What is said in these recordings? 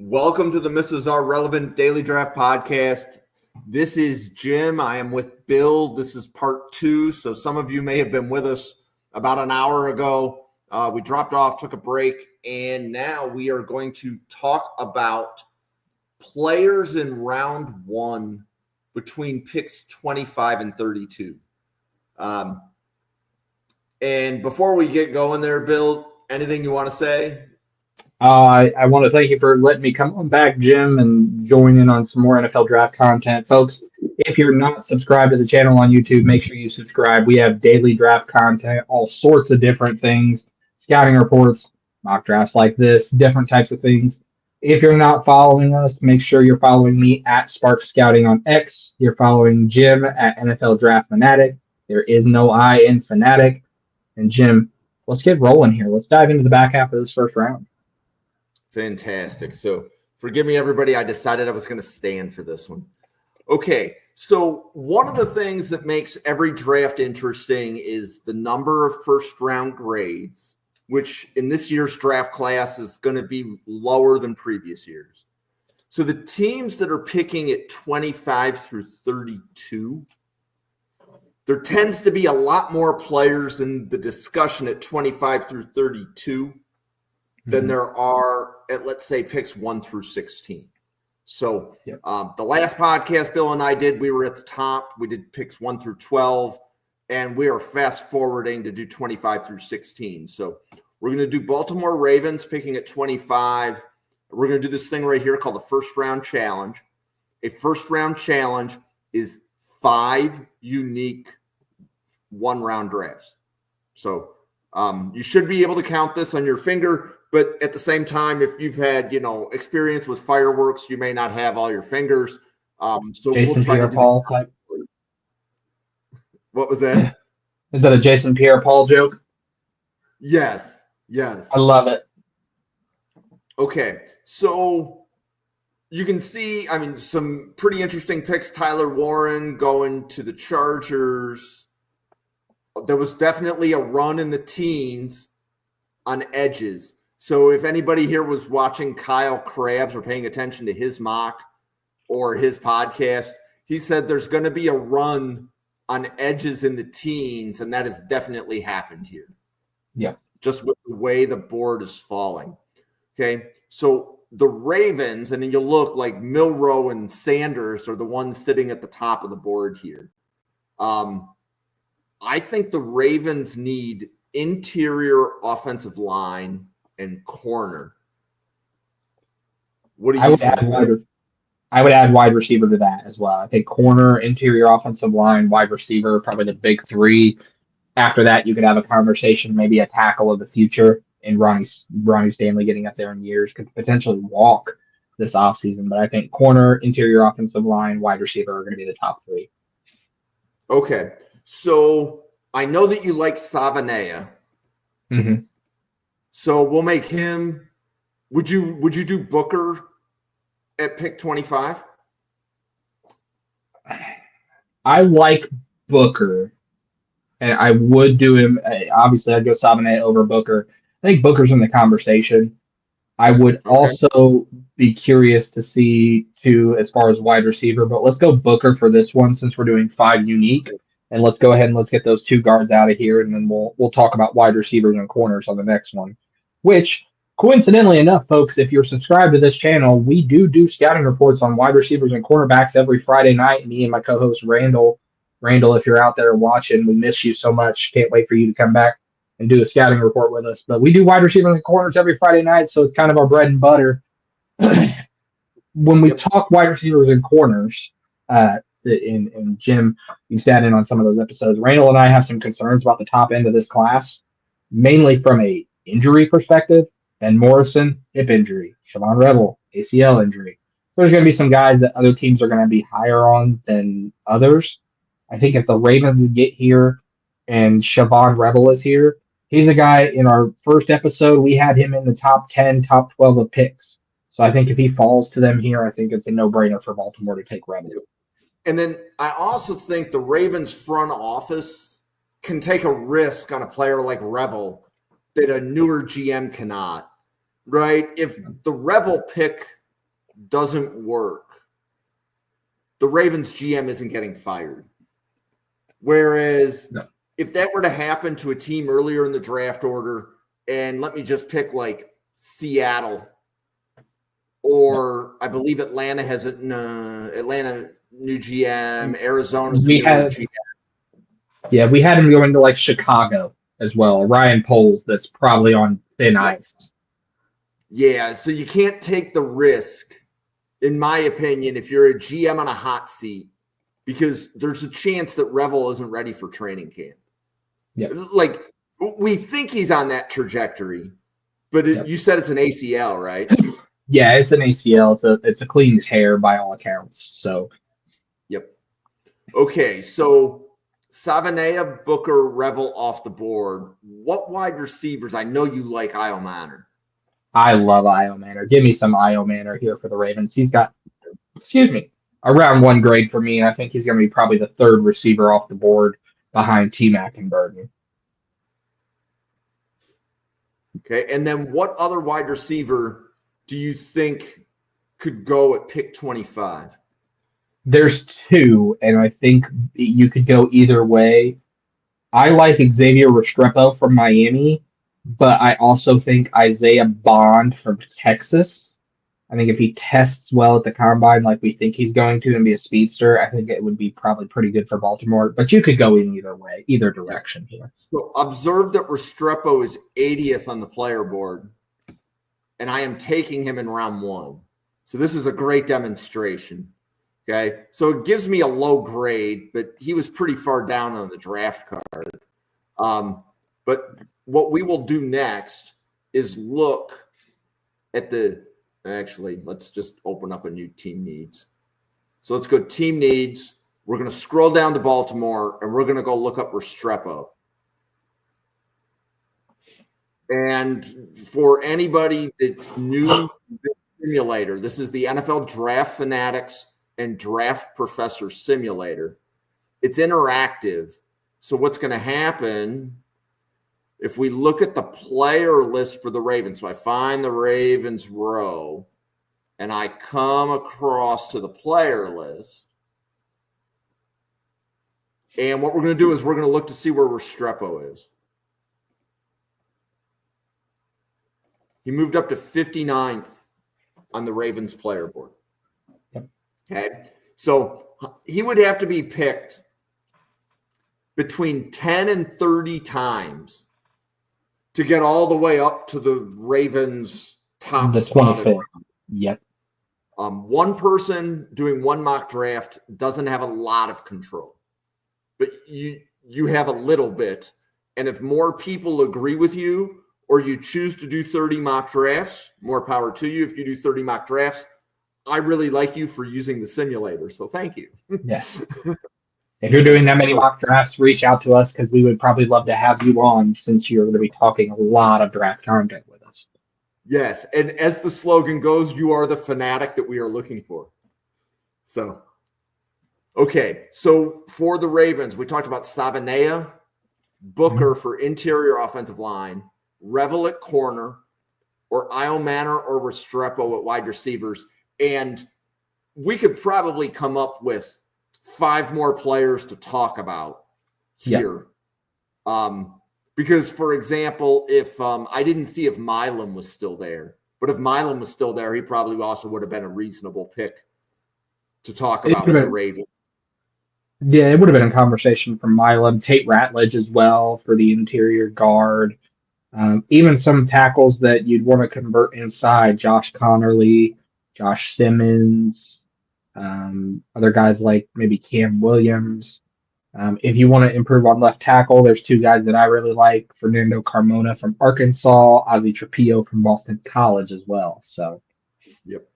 Welcome to the Mrs. R Relevant Daily Draft Podcast. This is Jim. I am with Bill. This is part 2. So some of you may have been with us about an hour ago. We dropped off, took a break, and now we are going to talk about players in round 1 between picks 25 and 32. And before we get going there, Bill, anything you want to say? I want to thank you for letting me come on back, Jim, and join in on some more NFL draft content. Folks, if you're not subscribed to the channel on YouTube, make sure you subscribe. We have daily draft content, all sorts of different things, scouting reports, mock drafts like this, different types of things. If you're not following us, make sure you're following me at Spark Scouting on X. You're following Jim at NFL Draft Fanatic. There is no I in Fanatic. And Jim, let's get rolling here. Let's dive into the back half of this first round. Fantastic. So forgive me, everybody. I decided I was going to stand for this one. Okay. So one of the things that makes every draft interesting is the number of first round grades, which in this year's draft class is going to be lower than previous years. So the teams that are picking at 25 through 32, there tends to be a lot more players in the discussion at 25 through 32 than there are at, let's say, picks 1 through 16. So the last podcast Bill and I did, we were at the top. We did picks 1 through 12, and we are fast forwarding to do 25 through 16. So we're going to do Baltimore Ravens picking at 25. We're going to do this thing right here called the first round challenge. A first round challenge is 5 unique one-round drafts. So you should be able to count this on your finger. But at the same time, if you've had, experience with fireworks, you may not have all your fingers. So Jason we'll try Pierre-Paul type. What was that? Is that a Jason Pierre-Paul joke? Yes. I love it. Okay. So you can see, some pretty interesting picks. Tyler Warren going to the Chargers. There was definitely a run in the teens on edges. So if anybody here was watching Kyle Krabs or paying attention to his mock or his podcast, he said there's going to be a run on edges in the teens, and that has definitely happened here. Yeah. Just with the way the board is falling. Okay. So the Ravens, and then you look like Milroe and Sanders are the ones sitting at the top of the board here. I think the Ravens need interior offensive line and corner. What do you think? I would add wide receiver to that as well. I think corner, interior offensive line, wide receiver, probably the big 3. After that, you could have a conversation, maybe a tackle of the future, and Ronnie Stanley getting up there in years could potentially walk this offseason. But I think corner, interior offensive line, wide receiver are going to be the top 3. Okay. So I know that you like Savanea. Mm-hmm. So we'll make him. Would you do Booker at pick 25? I like Booker, and I would do him. Obviously, I'd go Savanea over Booker. I think Booker's in the conversation. I would also be curious to see, too, as far as wide receiver. But let's go Booker for this one since we're doing 5 unique. And let's go ahead and let's get those 2 guards out of here, and then we'll talk about wide receivers and corners on the next one. Which, coincidentally enough, folks, if you're subscribed to this channel, we do scouting reports on wide receivers and cornerbacks every Friday night. Me and my co-host Randall, if you're out there watching, we miss you so much. Can't wait for you to come back and do a scouting report with us. But we do wide receivers and corners every Friday night, so it's kind of our bread and butter. When we talk wide receivers and corners, in Jim, you sat in on some of those episodes. Randall and I have some concerns about the top end of this class, mainly from a injury perspective. Ben Morrison, hip injury. Siobhan Rebel, ACL injury. So there's going to be some guys that other teams are going to be higher on than others. I think if the Ravens get here and Siobhan Rebel is here, he's a guy in our first episode, we had him in the top 10, top 12 of picks. So I think if he falls to them here, I think it's a no-brainer for Baltimore to take Rebel. And then I also think the Ravens front office can take a risk on a player like Rebel that a newer GM cannot, right? If the Rebel pick doesn't work, the Ravens GM isn't getting fired. Whereas if that were to happen to a team earlier in the draft order, and let me just pick like Seattle, or I believe Atlanta has Atlanta new GM, Arizona's new GM. Yeah, we had him going to like Chicago as well. Ryan Poles, that's probably on thin ice. Yeah, so you can't take the risk, in my opinion, if you're a GM on a hot seat, because there's a chance that Revel isn't ready for training camp. Yeah, like we think he's on that trajectory, but you said it's an ACL, right? Yeah, it's an ACL. It's a clean tear by all accounts. So, yep. Okay, so Savanea, Booker, Revel off the board. What wide receivers? I know you like Io Manor. I love Io Manor. Give me some Io Manor here for the Ravens. He's got, around 1 grade for me. I think he's going to be probably the 3rd receiver off the board behind T-Mac and Burton. Okay, and then what other wide receiver do you think could go at pick 25? There's 2, and I think you could go either way. I like Xavier Restrepo from Miami, but I also think Isaiah Bond from Texas. I think if he tests well at the combine like we think he's going to and be a speedster, I think it would be probably pretty good for Baltimore. But you could go in either way, either direction here. So observe that Restrepo is 80th on the player board, and I am taking him in round 1. So this is a great demonstration. Okay, so it gives me a low grade, but he was pretty far down on the draft card. But what we will do next is look at let's just open up a new team needs. So let's go team needs. We're going to scroll down to Baltimore, and we're going to go look up Restrepo. And for anybody that's new to the simulator, this is the NFL Draft Fanatics and Draft Professor Simulator. It's interactive. So what's going to happen if we look at the player list for the Ravens? So I find the Ravens row and I come across to the player list. And what we're going to do is we're going to look to see where Restrepo is. He moved up to 59th on the Ravens player board. Okay, so he would have to be picked between 10 and 30 times to get all the way up to the Ravens top the spot. 25th. Yep. One person doing one mock draft doesn't have a lot of control, but you have a little bit. And if more people agree with you, or you choose to do 30 mock drafts, more power to you. If you do 30 mock drafts, I really like you for using the simulator, so thank you. Yeah. If you're doing that many mock drafts, reach out to us because we would probably love to have you on since you're going to be talking a lot of draft content with us. Yes, and as the slogan goes, you are the fanatic that we are looking for. So, okay, so for the Ravens, we talked about Savanea, Booker for interior offensive line, Revel at corner, or Io Manor or Restrepo at wide receivers. And we could probably come up with 5 more players to talk about here. Yeah. Because, for example, if I didn't see if Milam was still there, but if Milam was still there, he probably also would have been a reasonable pick to talk about for the Ravens. Yeah, it would have been a conversation from Milam, Tate Ratledge as well for the interior guard. Even some tackles that you'd want to convert inside, Josh Connerly, Josh Simmons, other guys like maybe Cam Williams. If you want to improve on left tackle, there's 2 guys that I really like, Fernando Carmona from Arkansas, Ozzie Trapillo from Boston College as well. So, yep.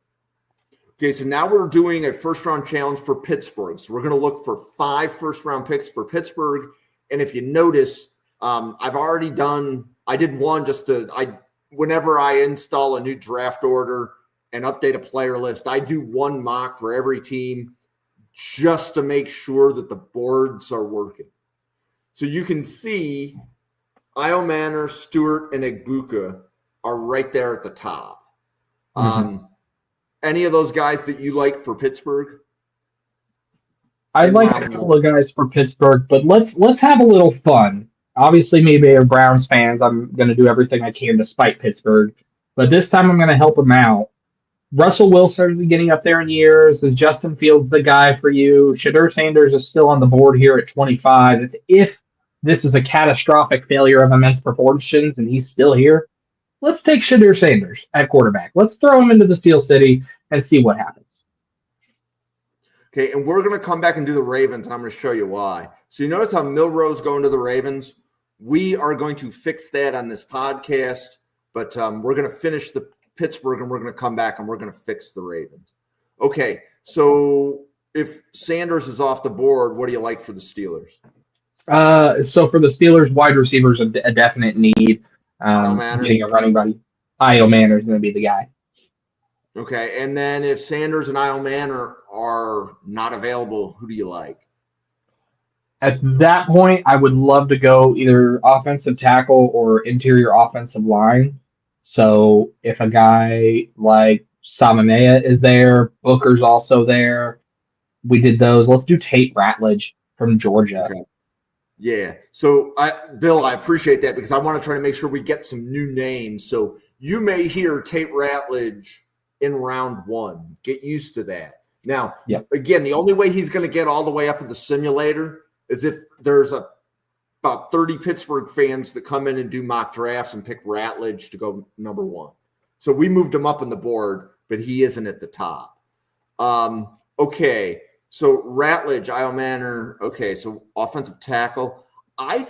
Okay, so now we're doing a first-round challenge for Pittsburgh. So we're going to look for 5 first-round picks for Pittsburgh. And if you notice, I did one whenever I install a new draft order and update a player list, I do 1 mock for every team just to make sure that the boards are working. So you can see Io Manor, Stewart, and Egbuka are right there at the top. Mm-hmm. Any of those guys that you like for Pittsburgh? I In like a round couple of guys for Pittsburgh, but let's have a little fun. Obviously, maybe are Browns fans. I'm going to do everything I can to spite Pittsburgh, but this time I'm going to help them out. Russell Wilson's getting up there in years. Is Justin Fields the guy for you? Shadur Sanders is still on the board here at 25. If this is a catastrophic failure of immense proportions and he's still here, let's take Shadur Sanders at quarterback. Let's throw him into the Steel City and see what happens. Okay, and we're going to come back and do the Ravens, and I'm going to show you why. So you notice how Milroe's going to the Ravens? We are going to fix that on this podcast, but we're going to finish the Pittsburgh, and we're going to come back, and we're going to fix the Ravens. Okay, so if Sanders is off the board, what do you like for the Steelers? So for the Steelers, wide receivers are a definite need. Getting a running buddy. Io Manor is going to be the guy. Okay, and then if Sanders and Io Manor are not available, who do you like? At that point, I would love to go either offensive tackle or interior offensive line. So if a guy like Samanea is there, Booker's also there. We did those. Let's do Tate Ratledge from Georgia. Okay. Yeah. So, Bill, I appreciate that because I want to try to make sure we get some new names. So you may hear Tate Ratledge in round 1. Get used to that. Now, Again, the only way he's going to get all the way up in the simulator is if there's about 30 Pittsburgh fans that come in and do mock drafts and pick Ratledge to go number 1. So we moved him up on the board, but he isn't at the top. Okay. So Ratledge, Io Manor. Okay. So offensive tackle. I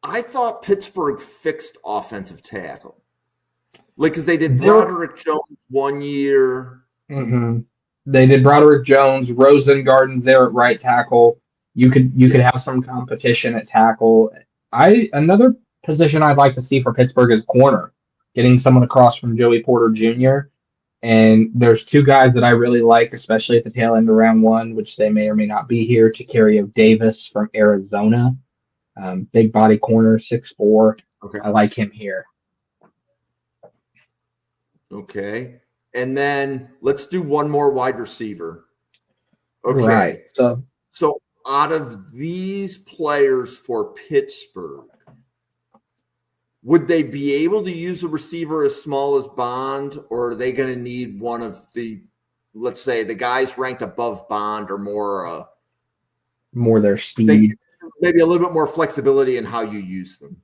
thought Pittsburgh fixed offensive tackle. Like, because they did Broderick Jones 1 year. Mm-hmm. They did Broderick Jones, Rosengarten's there at right tackle. You could have some competition at tackle. Another position I'd like to see for Pittsburgh is corner, getting someone across from Joey Porter Jr. And there's 2 guys that I really like, especially at the tail end of round 1, which they may or may not be here. Tacario Davis from Arizona, big body corner, 6'4". Okay, I like him here. Okay. And then let's do one more wide receiver. Okay. Right. So out of these players for Pittsburgh, would they be able to use a receiver as small as Bond, or are they going to need one of the, let's say, the guys ranked above Bond or more their speed? Maybe a little bit more flexibility in how you use them.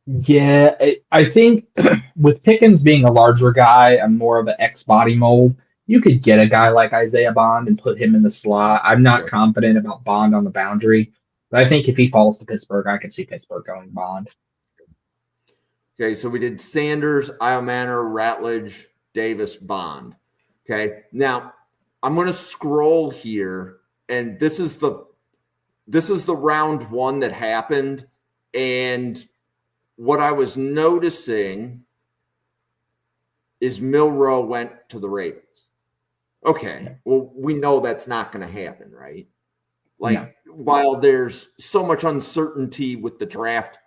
Yeah, I think with Pickens being a larger guy and more of an X body mold, you could get a guy like Isaiah Bond and put him in the slot. I'm not confident about Bond on the boundary, but I think if he falls to Pittsburgh, I can see Pittsburgh going Bond. Okay, so we did Sanders, Io Manor, Ratledge, Davis, Bond. Okay, now I'm going to scroll here, and this is the round 1 that happened, and what I was noticing is Milroe went to the Ravens. Okay, well, we know that's not going to happen, right? While there's so much uncertainty with the draft,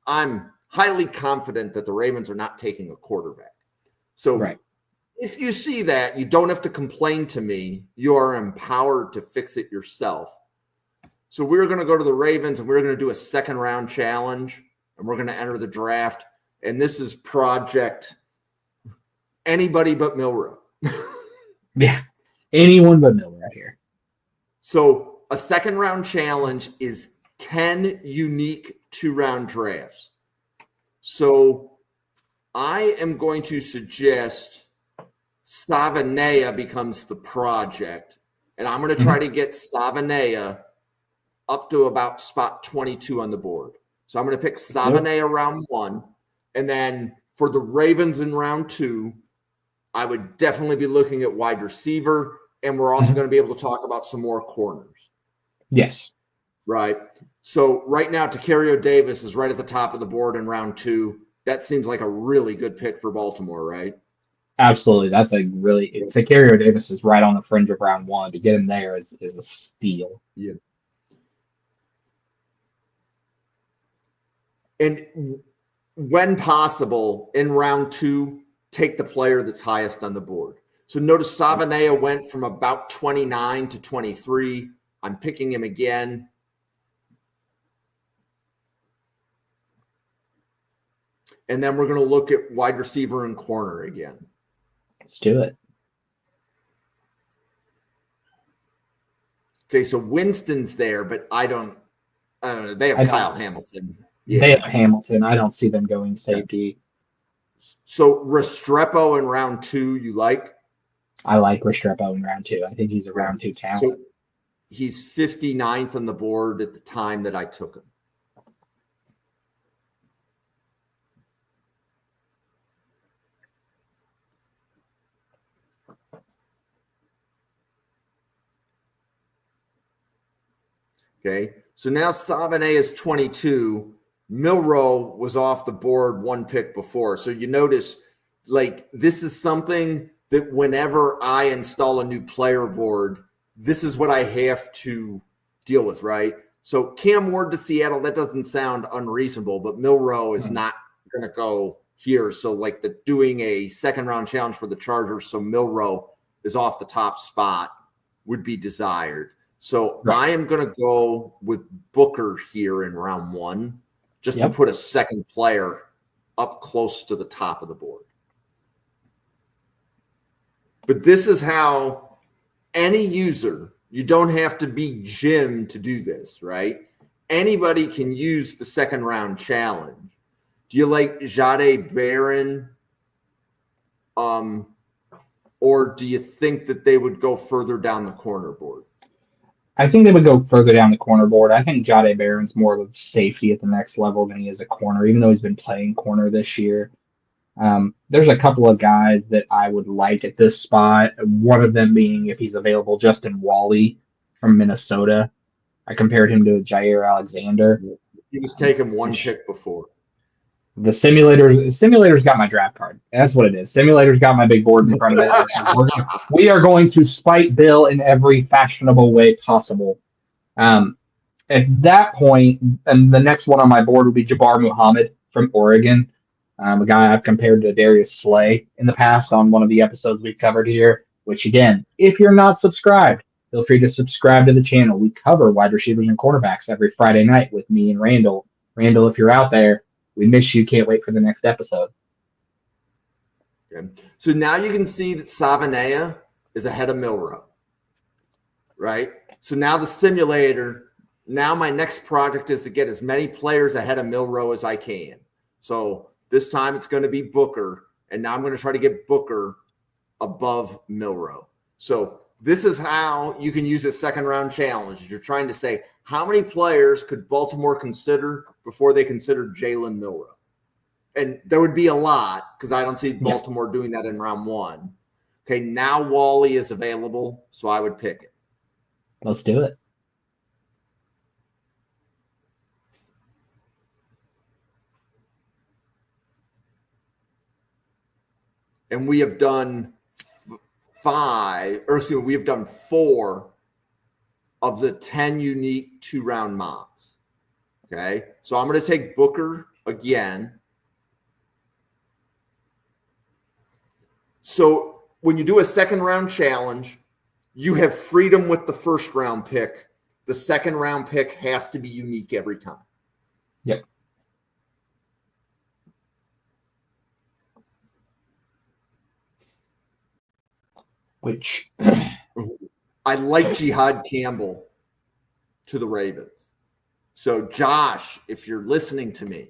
I'm highly confident that the Ravens are not taking a quarterback. So if you see that, you don't have to complain to me. You are empowered to fix it yourself. So we're going to go to the Ravens, and we're going to do a second-round challenge. And we're going to enter the draft. And this is project anybody but Milroe. Yeah, anyone but Milroe here. So a second round challenge is 10 unique 2-round drafts. So I am going to suggest Savanea becomes the project. And I'm going to try to get Savanea up to about spot 22 on the board. So I'm going to pick Savanea round 1. And then for the Ravens in round 2, I would definitely be looking at wide receiver. And we're also going to be able to talk about some more corners. Yes. Right. So right now, Tacario Davis is right at the top of the board in round 2. That seems like a really good pick for Baltimore, right? Absolutely. That's Tacario Davis is right on the fringe of round 1. To get him there is a steal. Yeah. And when possible, in round 2, take the player that's highest on the board. So notice Savanea went from about 29 to 23. I'm picking him again. And then we're going to look at wide receiver and corner again. Let's do it. Okay, so Winston's there, but I don't know. They have Kyle Hamilton. Yeah. They have Hamilton. I don't see them going safety. So Restrepo in round 2, you like? I like Restrepo in round 2. I think he's a round 2 talent. So he's 59th on the board at the time that I took him. Okay, so now Savanea is 22. Milroe was off the board 1 pick before. So you notice, like, this is something that whenever I install a new player board, this is what I have to deal with, right? So Cam Ward to Seattle, that doesn't sound unreasonable, but Milroe is not going to go here. So like doing a second round challenge for the Chargers, so Milroe is off the top spot, would be desired. So I am going to go with Booker here in round 1, just to put a second player up close to the top of the board. But this is how any user, you don't have to be Jim to do this, right? Anybody can use the second round challenge. Do you like Jahdae Barron? Or do you think that they would go further down the corner board? I think they would go further down the corner board. I think Jahdae Barron's more of a safety at the next level than he is a corner, even though he's been playing corner this year. There's a couple of guys that I would like at this spot. One of them being, if he's available, Justin Wally from Minnesota. I compared him to Jair Alexander. He was taken 1 pick before. The simulators got my draft card. That's what it is. Simulators got my big board in front of it. We are going to spite Bill in every fashionable way possible. At that point, and the next one on my board would be Jabbar Muhammad from Oregon, a guy I've compared to Darius Slay in the past on one of the episodes we covered here, which again, if you're not subscribed, feel free to subscribe to the channel. We cover wide receivers and quarterbacks every Friday night with me and Randall. Randall, if you're out there, we miss you. Can't wait for the next episode. Okay. So now you can see that Savanea is ahead of Milroe, right? So now the simulator, now my next project is to get as many players ahead of Milroe as I can. So this time it's going to be Booker, and now I'm going to try to get Booker above Milroe. So this is how you can use a second round challenge. You're trying to say, how many players could Baltimore consider before they considered Jalen Milroe? And there would be a lot, because I don't see Baltimore doing that in round 1. Okay, now Wally is available, so I would pick it. Let's do it. And we have done 4 of the 10 unique 2-round mobs. Okay, so I'm going to take Booker again. So when you do a second round challenge, you have freedom with the first round pick. The second round pick has to be unique every time. Yep. Which I like Jihad Campbell to the Ravens. So Josh, if you're listening to me,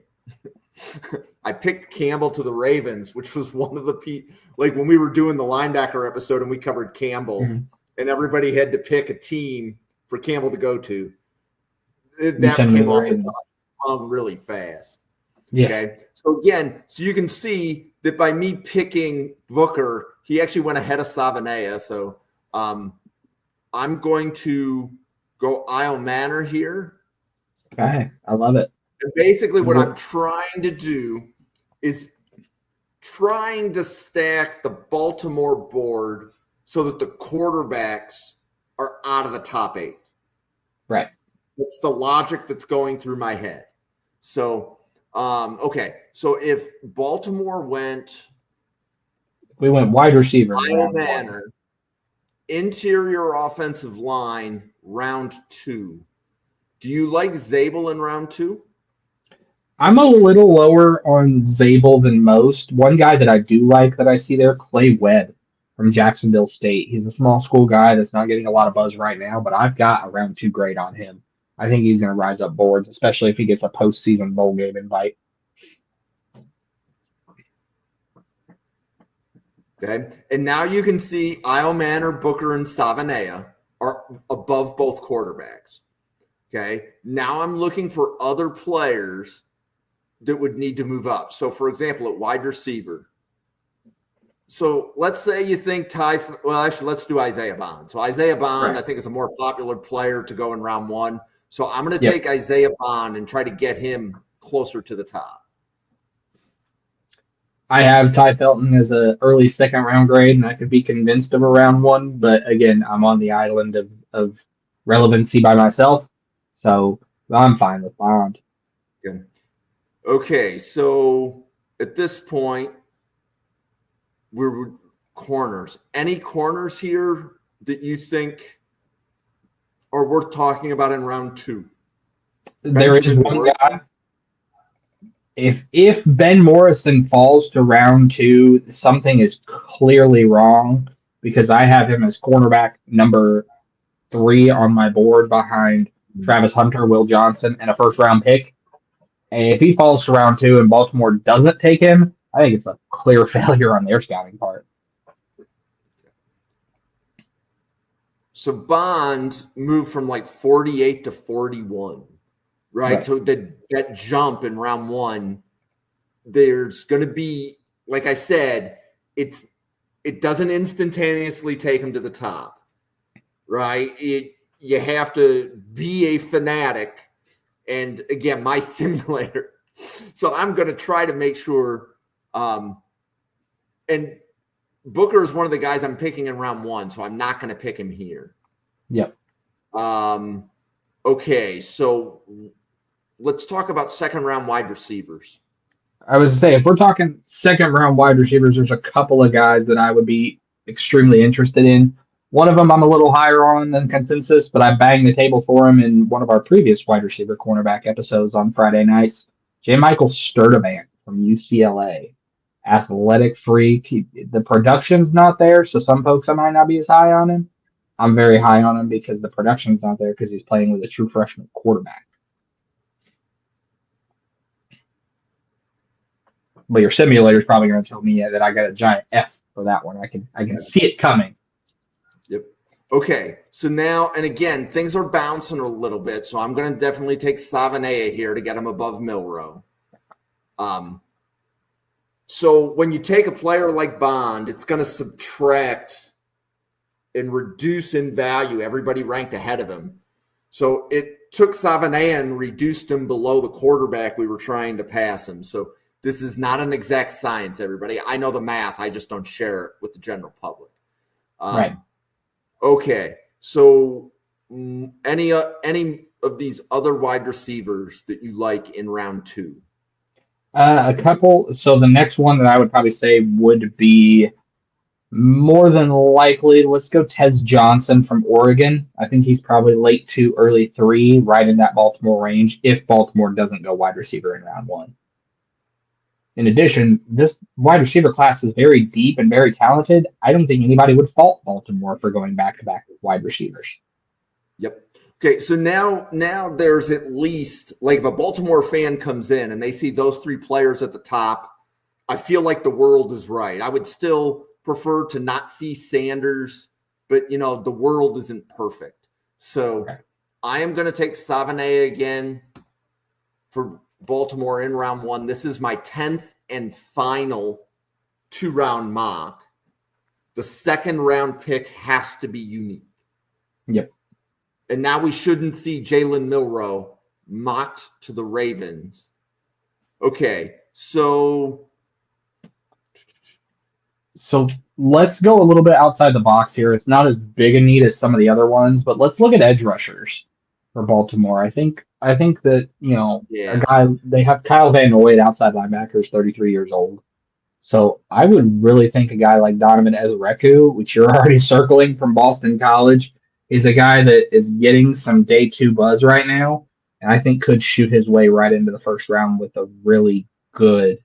I picked Campbell to the Ravens, which was one of the like when we were doing the linebacker episode and we covered Campbell, and everybody had to pick a team for Campbell to go to. That came off the tongue really fast. Yeah. Okay. So again, so you can see that by me picking Booker, he actually went ahead of Savanea. So I'm going to go Isle Manor here. Okay. I love it. And basically what I'm trying to do is trying to stack the Baltimore board so that the quarterbacks are out of the top 8. Right. That's the logic that's going through my head. So, okay. So if Baltimore went We went wide receiver in Kyle round one. Manor, interior offensive line, round 2. Do you like Zabel in round 2? I'm a little lower on Zabel than most. One guy that I do like that I see there, Clay Webb from Jacksonville State. He's a small school guy that's not getting a lot of buzz right now, but I've got a round 2 grade on him. I think he's going to rise up boards, especially if he gets a postseason bowl game invite. Okay. And now you can see Io Manor, Booker, and Savanea are above both quarterbacks. Okay. Now I'm looking for other players that would need to move up. So, for example, at wide receiver. So let's say you think let's do Isaiah Bond. So Isaiah Bond, right, I think is a more popular player to go in round 1. So I'm going to take Isaiah Bond and try to get him closer to the top. I have Ty Felton as an early second round grade, and I could be convinced of a round 1. But again, I'm on the island of relevancy by myself. So I'm fine with Bond. Good. Okay, so at this point, we're corners. Any corners here that you think are worth talking about in round 2? There is one guy. If Ben Morrison falls to round 2, something is clearly wrong because I have him as cornerback number 3 on my board behind Travis Hunter, Will Johnson, and a first-round pick. And if he falls to round 2 and Baltimore doesn't take him, I think it's a clear failure on their scouting part. So Bond moved from like 48 to 41, right? So that jump in round 1, there's going to be, like I said, it doesn't instantaneously take him to the top, right? You have to be a fanatic. And again, my simulator. So I'm going to try to make sure. And Booker is one of the guys I'm picking in round 1, so I'm not going to pick him here. Yep. Okay, so let's talk about second-round wide receivers. I was saying, if we're talking second-round wide receivers, there's a couple of guys that I would be extremely interested in. One of them I'm a little higher on than consensus, but I banged the table for him in one of our previous wide receiver cornerback episodes on Friday nights. J. Michael Sturdivant from UCLA. Athletic freak. The production's not there, so some folks I might not be as high on him. I'm very high on him because the production's not there because he's playing with a true freshman quarterback. But your simulator's probably going to tell me that I got a giant F for that one. I can see it coming. Yep. Okay. So now, and again, things are bouncing a little bit, so I'm going to definitely take Savanea here to get him above Milroe. So when you take a player like Bond, it's going to subtract and reduce in value everybody ranked ahead of him. So it took Savanea and reduced him below the quarterback we were trying to pass him. So this is not an exact science, everybody. I know the math. I just don't share it with the general public. Right. Okay. So any of these other wide receivers that you like in round 2? A couple. So the next one that I would probably say would be more than likely, let's go Tez Johnson from Oregon. I think he's probably late 2, early 3, right in that Baltimore range, if Baltimore doesn't go wide receiver in round 1. In addition, this wide receiver class is very deep and very talented. I don't think anybody would fault Baltimore for going back-to-back with wide receivers. Yep. Okay, so now there's at least, like, if a Baltimore fan comes in and they see those 3 players at the top, I feel like the world is right. I would still prefer to not see Sanders, but, the world isn't perfect. So I am going to take Savanea again for Baltimore in round 1. This is my 10th and final 2-round mock. The second round pick has to be unique. Yep. And now we shouldn't see Jalen Milroe mocked to the Ravens. Okay, so let's go a little bit outside the box here. It's not as big a need as some of the other ones, but let's look at edge rushers for Baltimore. I think that, a guy, they have Kyle Van Noy, outside linebacker, is 33 years old. So I would really think a guy like Donovan Ezereku, which you're already circling from Boston College, is a guy that is getting some day two buzz right now, and I think could shoot his way right into the first round with a really good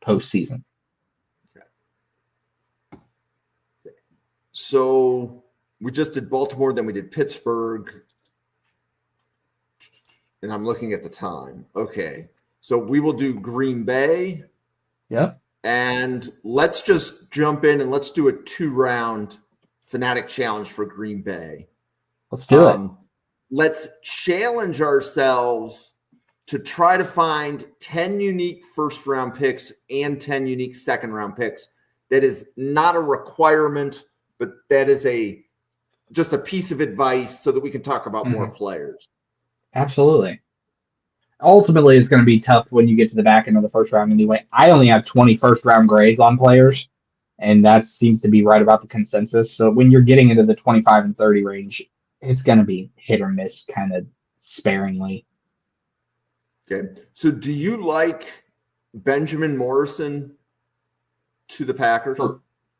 postseason. So we just did Baltimore, then we did Pittsburgh. And I'm looking at the time. Okay. So we will do Green Bay. Yep. And let's just jump in and let's do a 2-round Fanatic Challenge for Green Bay. Let's do it. Let's challenge ourselves to try to find 10 unique first-round picks and 10 unique second-round picks. That is not a requirement, but that is just a piece of advice so that we can talk about more players. Absolutely. Ultimately, it's going to be tough when you get to the back end of the first round anyway. I only have 20 first-round grades on players, and that seems to be right about the consensus. So when you're getting into the 25 and 30 range, it's going to be hit or miss kind of sparingly. Okay. So do you like Benjamin Morrison to the Packers?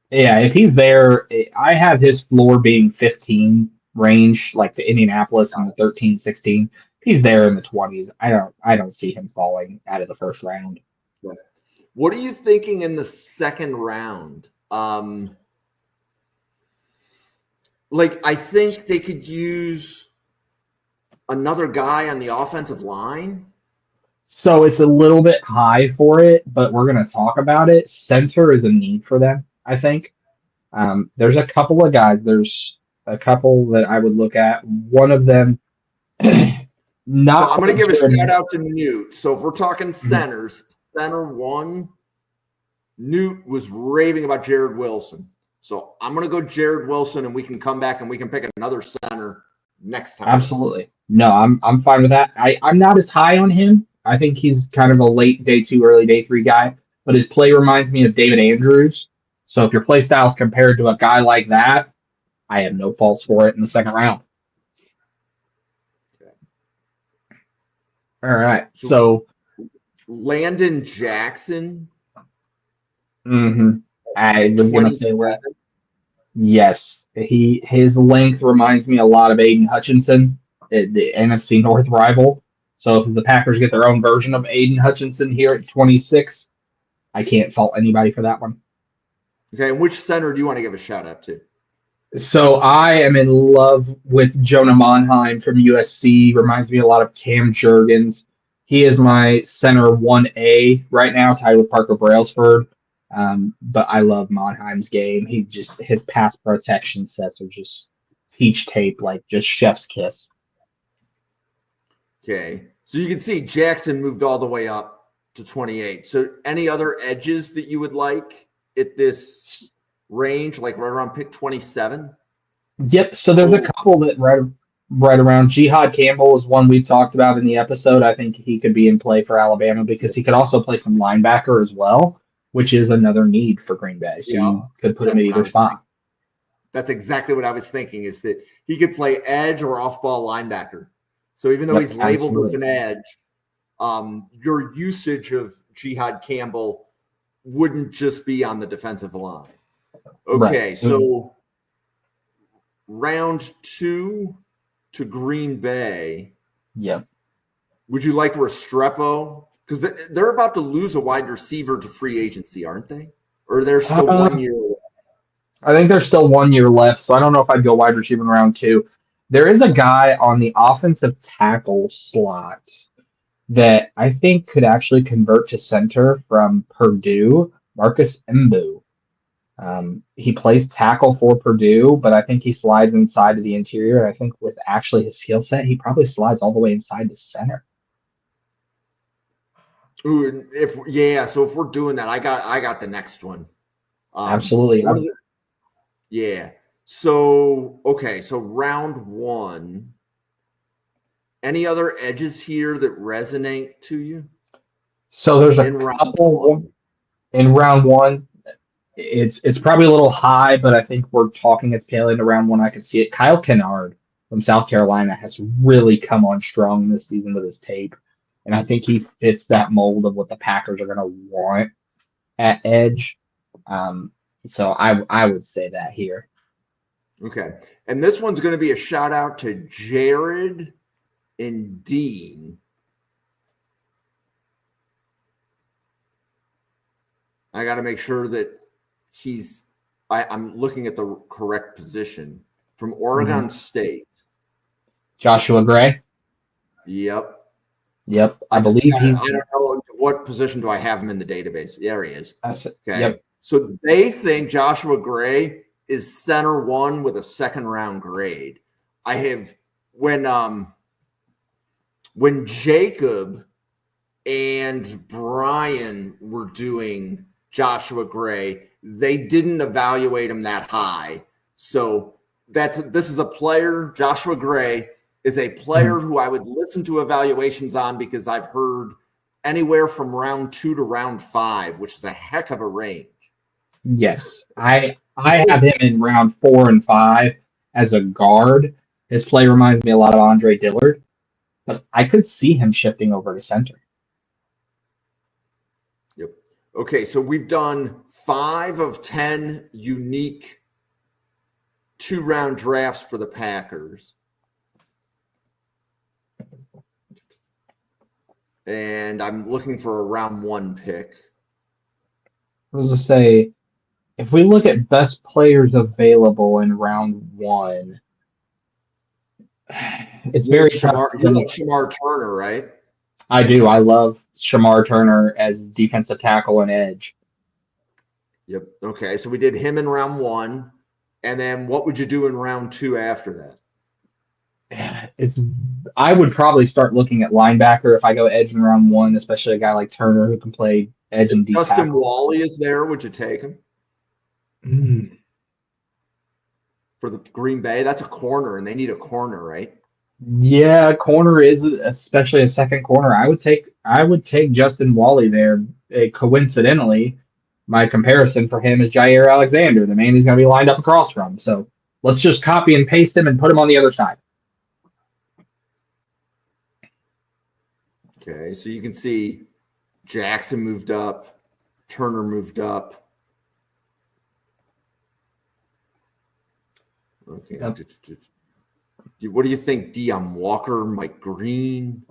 Yeah, if he's there, I have his floor being 15 range, like to Indianapolis in the 13, 16. He's there in the 20s. I don't see him falling out of the first round. What are you thinking in the second round? I think they could use another guy on the offensive line. So it's a little bit high for it, but we're going to talk about it. Center is a need for them, I think. There's a couple of guys. There's a couple that I would look at. One of them, not. So I'm going to give a shout out to Newt. So if we're talking centers, center one, Newt was raving about Jared Wilson. So I'm going to go Jared Wilson, and we can come back and we can pick another center next time. Absolutely. No, I'm fine with that. I'm not as high on him. I think he's kind of a late day 2, early day 3 guy, but his play reminds me of David Andrews. So if your play style is compared to a guy like that, I have no faults for it in the second round. Okay. All right. So Landon Jackson. I was going to say where. Yes, his length reminds me a lot of Aiden Hutchinson, the NFC North rival. So if the Packers get their own version of Aiden Hutchinson here at 26, I can't fault anybody for that one. Okay, and which center do you want to give a shout out to? So I am in love with Jonah Monheim from USC. Reminds me a lot of Cam Jurgens. He is my center 1A right now, tied with Parker Brailsford. But I love Monheim's game. His pass protection sets are just peach tape, like just chef's kiss. Okay. So you can see Jackson moved all the way up to 28. So any other edges that you would like at this range, like right around pick 27? Yep. So there's a couple that right around. Jihad Campbell is one we talked about in the episode. I think he could be in play for Alabama because he could also play some linebacker as well, which is another need for Green Bay. So you could put him in either spot. That's exactly what I was thinking, is that he could play edge or off-ball linebacker. So even though he's labeled as an edge, your usage of Jihad Campbell wouldn't just be on the defensive line. Okay, right. So round 2 to Green Bay. Yep. Would you like Restrepo? Because they're about to lose a wide receiver to free agency, aren't they? Or they're still 1 year left? I think there's still 1 year left, so I don't know if I'd go wide receiver in round 2. There is a guy on the offensive tackle slot that I think could actually convert to center from Purdue, Marcus Mbu. He plays tackle for Purdue, but I think he slides inside to the interior. I think with actually his skill set, he probably slides all the way inside to center. Ooh, so if we're doing that, I got the next one. Absolutely. Yeah. So so round 1. Any other edges here that resonate to you? So there's a couple in round 1. It's probably a little high, but I think we're talking at the tail end of round 1. I can see it. Kyle Kennard from South Carolina has really come on strong this season with his tape. And I think he fits that mold of what the Packers are going to want. at edge. So I would say that here. Okay. And this one's going to be a shout out to Jared and Dean. I got to make sure that I'm looking at the correct position. From Oregon State. Joshua Gray. Yep. I believe he's. I don't know what position do I have him in the database. There he is. That's it. Okay. Yep. So they think Joshua Gray is center one with a second round grade. I have when Jacob and Brian were doing Joshua Gray, they didn't evaluate him that high. So this is a player, Joshua Gray is a player who I would listen to evaluations on because I've heard anywhere from round 2 to round 5, which is a heck of a range. Yes, I have him in round 4 and 5 as a guard. His play reminds me a lot of Andre Dillard, but I could see him shifting over to center. Yep. Okay, so we've done 5 of 10 unique 2-round drafts for the Packers. And I'm looking for a round 1 pick. I was to say, if we look at best players available in round 1, it's very tough. You like Shamar Turner, right? I do. I love Shamar Turner as defensive tackle and edge. Yep. Okay, so we did him in round 1. And then what would you do in round 2 after that? I would probably start looking at linebacker if I go edge in round 1, especially a guy like Turner who can play edge and deep Justin tackle. Wally is there. Would you take him? For the Green Bay? That's a corner, and they need a corner, right? Yeah, corner is especially a second corner. I would take Justin Wally there. Coincidentally, my comparison for him is Jair Alexander, the man he's going to be lined up across from. So let's just copy and paste him and put him on the other side. Okay, so you can see Jackson moved up, Turner moved up. Okay. Yep. What do you think, Dion Walker, Mike Green?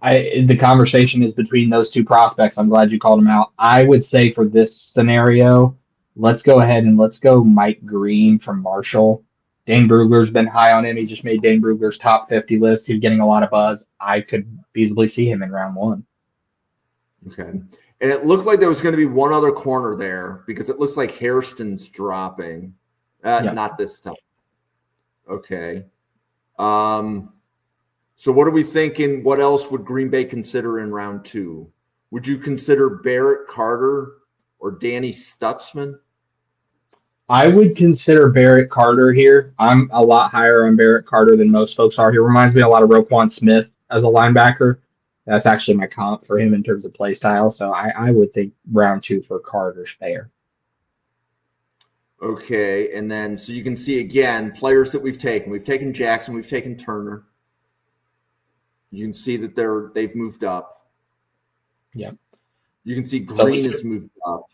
The conversation is between those two prospects. I'm glad you called them out. I would say for this scenario, let's go ahead and let's go Mike Green from Marshall. Dane Brugler's been high on him. He just made Dane Brugler's top 50 list. He's getting a lot of buzz. I could feasibly see him in round 1. Okay. And it looked like there was going to be one other corner there because it looks like Hairston's dropping. Not this time. Okay. So what are we thinking? What else would Green Bay consider in round 2? Would you consider Barrett Carter or Danny Stutzman? I would consider Barrett Carter here. I'm a lot higher on Barrett Carter than most folks are. He reminds me a lot of Roquan Smith as a linebacker. That's actually my comp for him in terms of play style. So I would think round 2 for Carter's fair. Okay, and then so you can see again players that we've taken. We've taken Jackson. We've taken Turner. You can see that they've moved up. Yeah. You can see Green has moved up.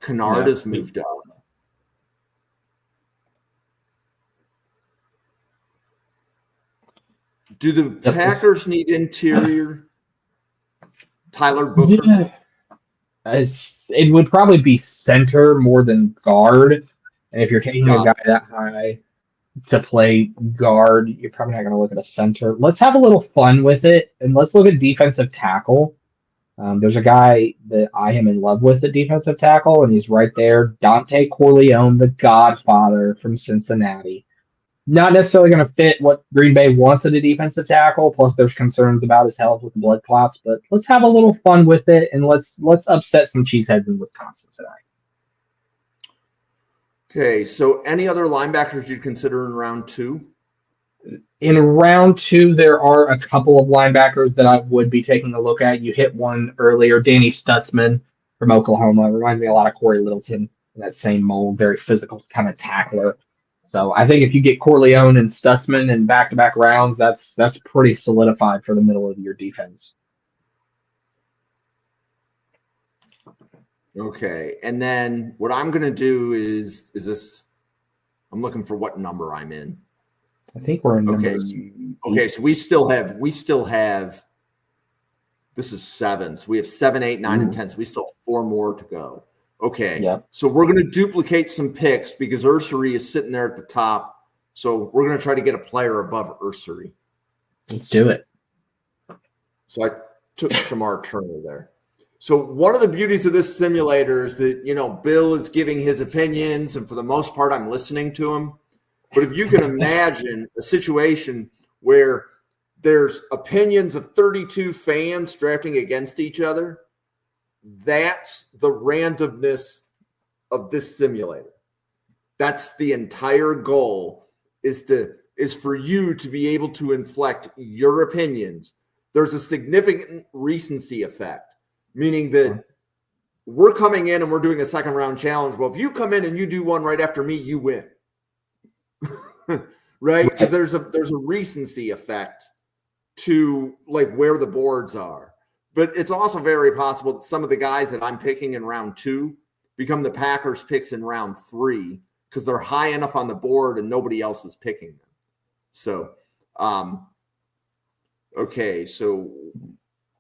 Kennard has moved up. Do the Packers need interior? Tyler Booker? Yeah. It would probably be center more than guard. And if you're taking a guy that high to play guard, you're probably not going to look at a center. Let's have a little fun with it, and let's look at defensive tackle. There's a guy that I am in love with at defensive tackle, and he's right there. Dante Corleone, the Godfather from Cincinnati. Not necessarily going to fit what Green Bay wants at a defensive tackle. Plus, there's concerns about his health with the blood clots. But let's have a little fun with it, and let's upset some cheeseheads in Wisconsin tonight. Okay, so any other linebackers you'd consider in round 2? In round 2, there are a couple of linebackers that I would be taking a look at. You hit one earlier, Danny Stutzman from Oklahoma. Reminds me a lot of Corey Littleton in that same mold, very physical kind of tackler. So I think if you get Corleone and Stutzman in back-to-back rounds, that's pretty solidified for the middle of your defense. Okay. And then what I'm going to do is this, I'm looking for what number I'm in. I think we're in number Okay. So we still have, this is 7. So we have 7, 8, 9, and 10. So we still have 4 more to go. Okay. Yep. So we're going to duplicate some picks because Ursary is sitting there at the top. So we're going to try to get a player above Ursary. Let's do it. So I took Shamar Turner there. So one of the beauties of this simulator is that, Bill is giving his opinions, and for the most part, I'm listening to him. But if you can imagine a situation where there's opinions of 32 fans drafting against each other, that's the randomness of this simulator. That's the entire goal, is for you to be able to inflect your opinions. There's a significant recency effect, meaning that we're coming in and we're doing a second round challenge. Well, if you come in and you do one right after me, you win. Right? Because there's a recency effect to like where the boards are. But it's also very possible that some of the guys that I'm picking in round 2 become the Packers picks in round 3 because they're high enough on the board and nobody else is picking them. So, okay, so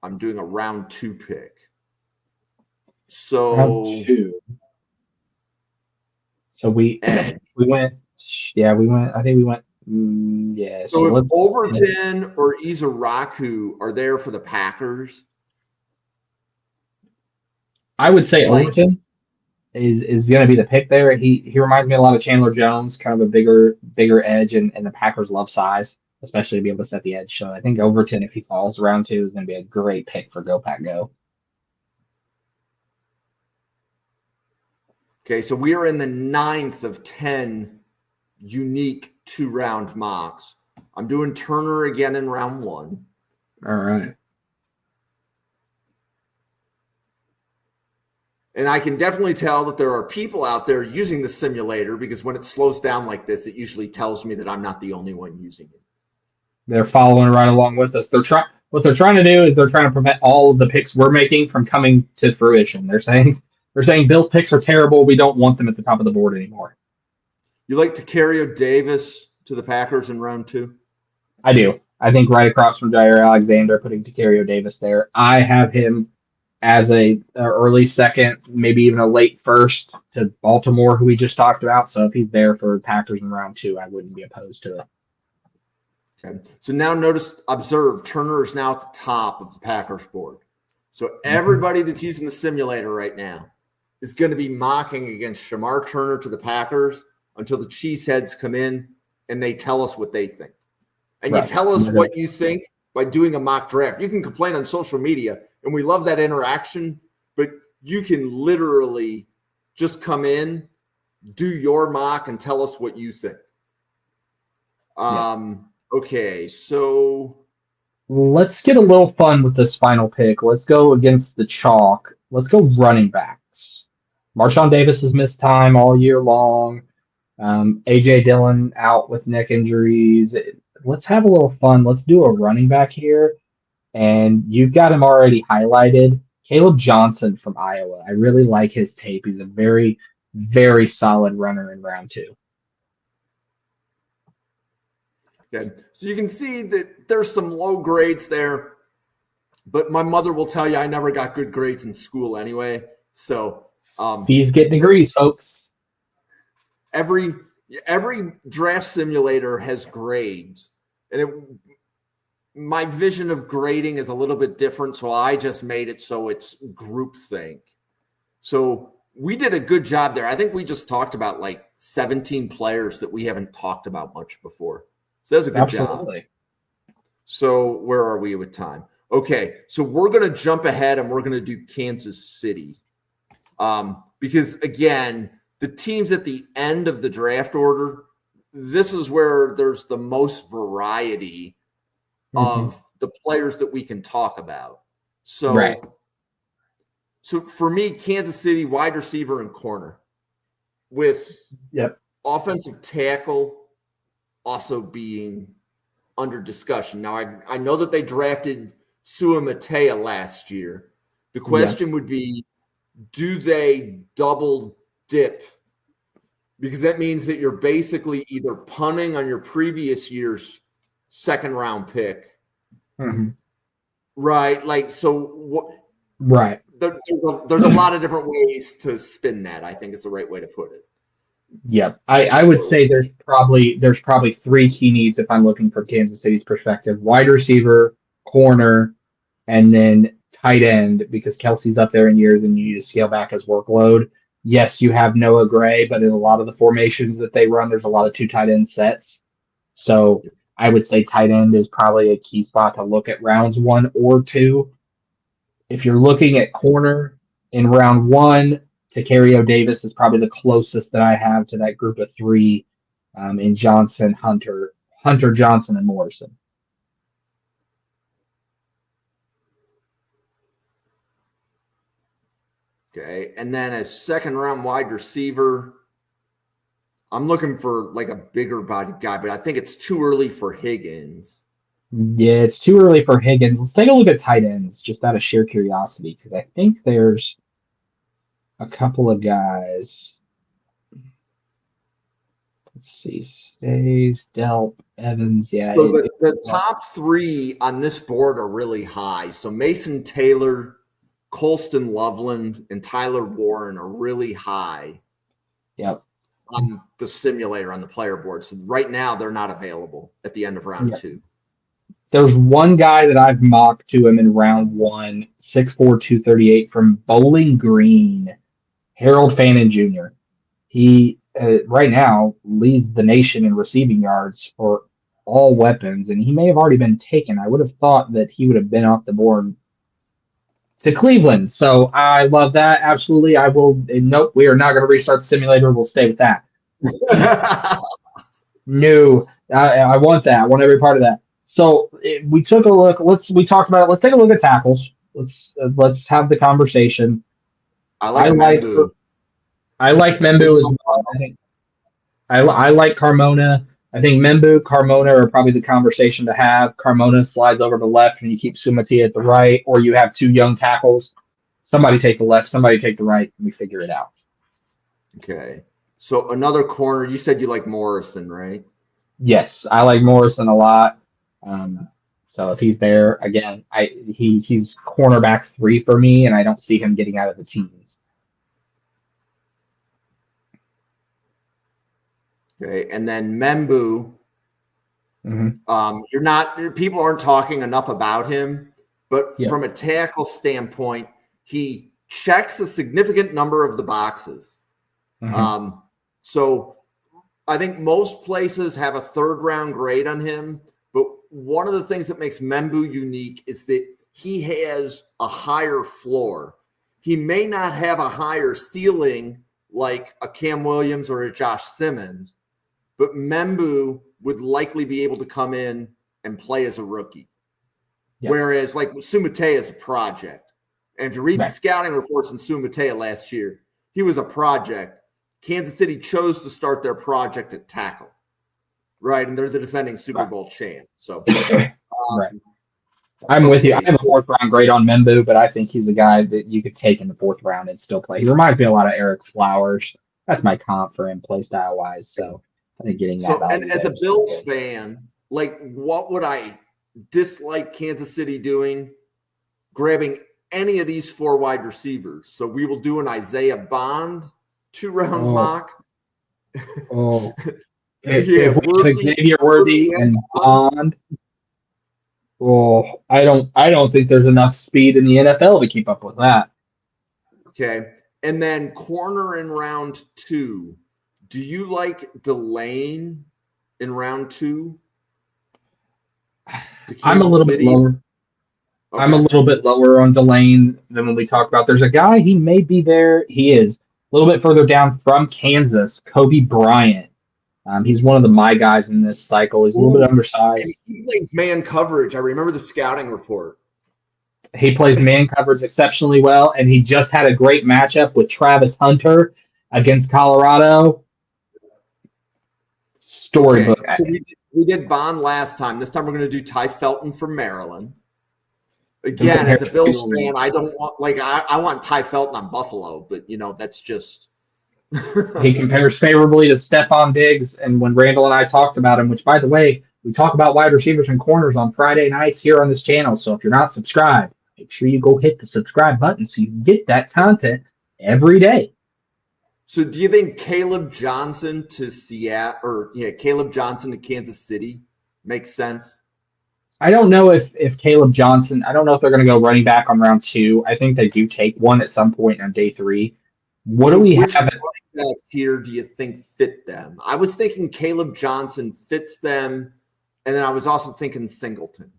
I'm doing a round 2 pick. So round 2. So we went. Yeah, we went. I think we went. Yeah. So if Overton or Izaraku are there for the Packers, I would say Overton is going to be the pick there. He reminds me a lot of Chandler Jones, kind of a bigger edge, and the Packers love size, especially to be able to set the edge. So I think Overton, if he falls round 2, is going to be a great pick for Go Pack Go. Okay, so we are in the 9th of 10 unique 2-round mocks. I'm doing Turner again in round 1. All right. And I can definitely tell that there are people out there using the simulator because when it slows down like this, it usually tells me that I'm not the only one using it. They're following right along with us. What they're trying to do is they're trying to prevent all of the picks we're making from coming to fruition. They're saying Bill's picks are terrible. We don't want them at the top of the board anymore. You like Tacario Davis to the Packers in round 2? I do. I think right across from Jair Alexander, putting Tacario Davis there. I have him as a early second, maybe even a late first to Baltimore, who we just talked about. So if he's there for Packers in round 2, I wouldn't be opposed to it. Okay. So now observe, Turner is now at the top of the Packers board. So everybody that's using the simulator right now is going to be mocking against Shamar Turner to the Packers until the cheeseheads come in and they tell us what they think. And you tell us what you think by doing a mock draft. You can complain on social media, and we love that interaction, but you can literally just come in, do your mock, and tell us what you think. Okay, so let's get a little fun with this final pick. Let's go against the chalk. Let's go running backs. Marshawn Davis has missed time all year long. AJ Dillon out with neck injuries. Let's have a little fun. Let's do a running back here. And you've got him already highlighted. Caleb Johnson from Iowa. I really like his tape. He's a very, very solid runner in round 2. Okay. So you can see that there's some low grades there, but my mother will tell you I never got good grades in school anyway. So he's getting degrees, folks. Every draft simulator has grades, and my vision of grading is a little bit different. So I just made it so it's groupthink. So we did a good job there. I think we just talked about like 17 players that we haven't talked about much before. So that's a good job. So where are we with time? Okay, so we're going to jump ahead and we're going to do Kansas City. Because, again, the teams at the end of the draft order, this is where there's the most variety of the players that we can talk about. So, so for me, Kansas City, wide receiver and corner with offensive tackle also being under discussion. Now, I know that they drafted Sua Matea last year. The question would be, do they double dip? Because that means that you're basically either punting on your previous year's second round pick. Mm-hmm. Right. Like, so what? Right. There's a lot of different ways to spin that. I think is the right way to put it. Yep. I would say there's probably three key needs if I'm looking from Kansas City's perspective: wide receiver, corner, and then tight end, because Kelsey's up there in years and you need to scale back his workload. Yes, you have Noah Gray, but in a lot of the formations that they run, there's a lot of 2 tight end sets. So I would say tight end is probably a key spot to look at rounds 1 or 2. If you're looking at corner in round 1, Tacario Davis is probably the closest that I have to that group of 3 in Johnson, Hunter, Johnson, and Morrison. Okay. And then a second round wide receiver, I'm looking for like a bigger body guy, but I think it's too early for Higgins. Yeah, it's too early for Higgins. Let's take a look at tight ends, just out of sheer curiosity, because I think there's a couple of guys. Let's see. Stays, Delp, Evans. Yeah. So the top 3 on this board are really high. So Mason Taylor, Colston Loveland, and Tyler Warren are really high. Yep. On the simulator on the player board. So right now they're not available at the end of round 2. There's one guy that I've mocked to him in round 1, 6'4", 238 from Bowling Green, Harold Fannin Jr. He right now leads the nation in receiving yards for all weapons, and he may have already been taken. I would have thought that he would have been off the board to Cleveland. So I love that. Absolutely. I will. Nope, we are not going to restart the simulator. We'll stay with that. No, I want that. I want every part of that. So we took a look. We talked about it. Let's take a look at tackles. Let's have the conversation. I like Membu. I like Membu as well. I like Carmona. I think Membu, Carmona are probably the conversation to have. Carmona slides over to the left and you keep Sumati at the right, or you have 2 young tackles. Somebody take the left, somebody take the right, and we figure it out. Okay. So another corner, you said you like Morrison, right? Yes, I like Morrison a lot. So if he's there, again, he's cornerback 3 for me, and I don't see him getting out of the teens. Okay, and then Membu. Mm-hmm. People aren't talking enough about him, but from a tackle standpoint, he checks a significant number of the boxes. Mm-hmm. So I think most places have a 3rd round grade on him, but one of the things that makes Membu unique is that he has a higher floor. He may not have a higher ceiling like a Cam Williams or a Josh Simmons, but Membu would likely be able to come in and play as a rookie. Yep. Whereas like Sumatea is a project. And if you read the scouting reports on Sumatea last year, he was a project. Kansas City chose to start their project at tackle. Right. And they're the defending Super Bowl champ. So I'm with you. I have a 4th round grade on Membu, but I think he's a guy that you could take in the 4th round and still play. He reminds me a lot of Eric Flowers. That's my comp for him, play style wise. So I think getting that. And as a Bills fan, like, what would I dislike Kansas City doing? Grabbing any of these 4 wide receivers. So we will do an Isaiah Bond 2-round mock. Xavier Worthy and Bond. I don't think there's enough speed in the NFL to keep up with that. Okay. And then corner in round 2. Do you like Delane in round 2? I'm a little bit lower. Okay. I'm a little bit lower on Delane than when we talked about. There's a guy, he may be there. He is a little bit further down from Kansas, Kobe Bryant. He's one of my guys in this cycle. He's a little bit undersized. He plays man coverage. I remember the scouting report. He plays man coverage exceptionally well, and he just had a great matchup with Travis Hunter against Colorado. Storybook. Okay. So we did Bond last time. This time we're going to do Ty Felton from Maryland. Again, as a compares Bills to fan, I don't want I want Ty Felton on Buffalo, but that's just he compares favorably to Stephon Diggs. And when Randall and I talked about him, which by the way, we talk about wide receivers and corners on Friday nights here on this channel. So if you're not subscribed, make sure you go hit the subscribe button so you can get that content every day. So do you think Caleb Johnson to Seattle Caleb Johnson to Kansas City makes sense? I don't know if Caleb Johnson, I don't know if they're going to go running back on round 2. I think they do take one at some point on day 3. What do we which have? running backs here do you think fit them? I was thinking Caleb Johnson fits them, and then I was also thinking Singleton.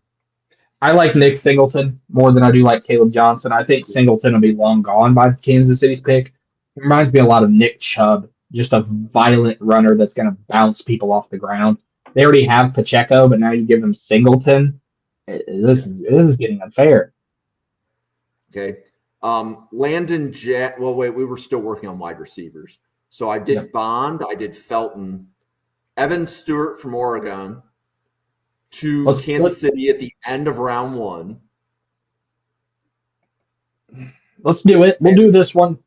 I like Nick Singleton more than I do like Caleb Johnson. I think Singleton will be long gone by Kansas City's pick. It reminds me a lot of Nick Chubb, just a violent runner that's going to bounce people off the ground. They already have Pacheco, but now you give them Singleton. This is getting unfair. Okay. Landon Jet. Well, wait, we were still working on wide receivers. So I did Bond, I did Felton, Evan Stewart from Oregon to Kansas City at the end of round 1. Let's do it. We'll do this one.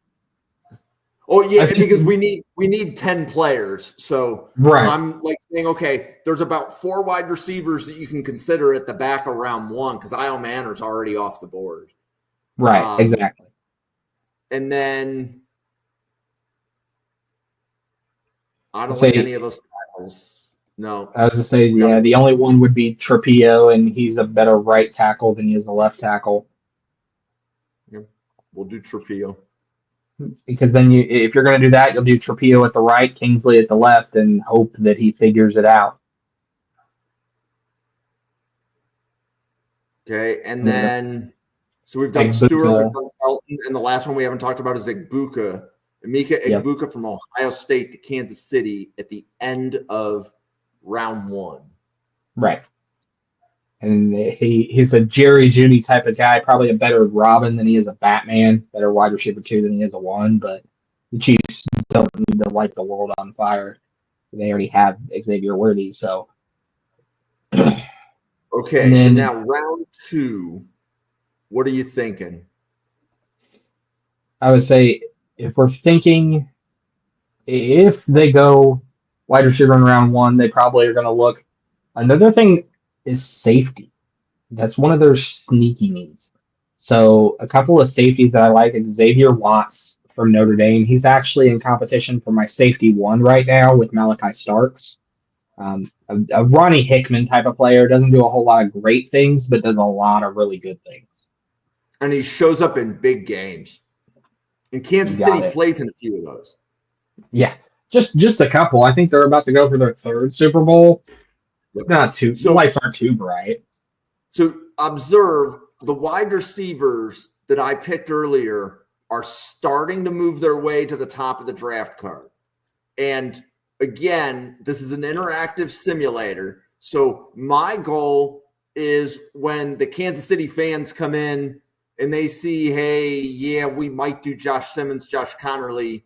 Oh yeah, because we need 10 players. So right. I'm saying, okay, there's about 4 wide receivers that you can consider at the back of round 1 because Io Manor's already off the board. Right, exactly. And then I don't like any of those tackles. No. I was going to say, yeah, the only one would be Trapillo, and he's a better right tackle than he is a left tackle. Yeah, we'll do Trapillo. Because then if you're going to do that, you'll do Trapillo at the right, Kingsley at the left, and hope that he figures it out. Okay, and then so we've done Stewart, we've done Felton, and the last one we haven't talked about is Emeka Egbuka from Ohio State to Kansas City at the end of round 1. Right. And he's a Jerry Jeudy type of guy, probably a better Robin than he is a Batman, better wide receiver 2 than he is a 1, but the Chiefs don't need to light the world on fire. They already have Xavier Worthy, so. Okay, so now round 2, what are you thinking? I would say if we're thinking, if they go wide receiver in round 1, they probably are going to look. Another thing is safety. That's one of their sneaky needs. So a couple of safeties that I like is Xavier Watts from Notre Dame. He's actually in competition for my safety 1 right now with Malachi Starks. A Ronnie Hickman type of player, doesn't do a whole lot of great things, but does a lot of really good things. And he shows up in big games. And Kansas City plays in a few of those. Yeah, just a couple. I think they're about to go for their 3rd Super Bowl. Not too. The lights aren't too bright. So observe the wide receivers that I picked earlier are starting to move their way to the top of the draft card. And again, this is an interactive simulator. So my goal is when the Kansas City fans come in and they see, hey, yeah, we might do Josh Simmons, Josh Connerly,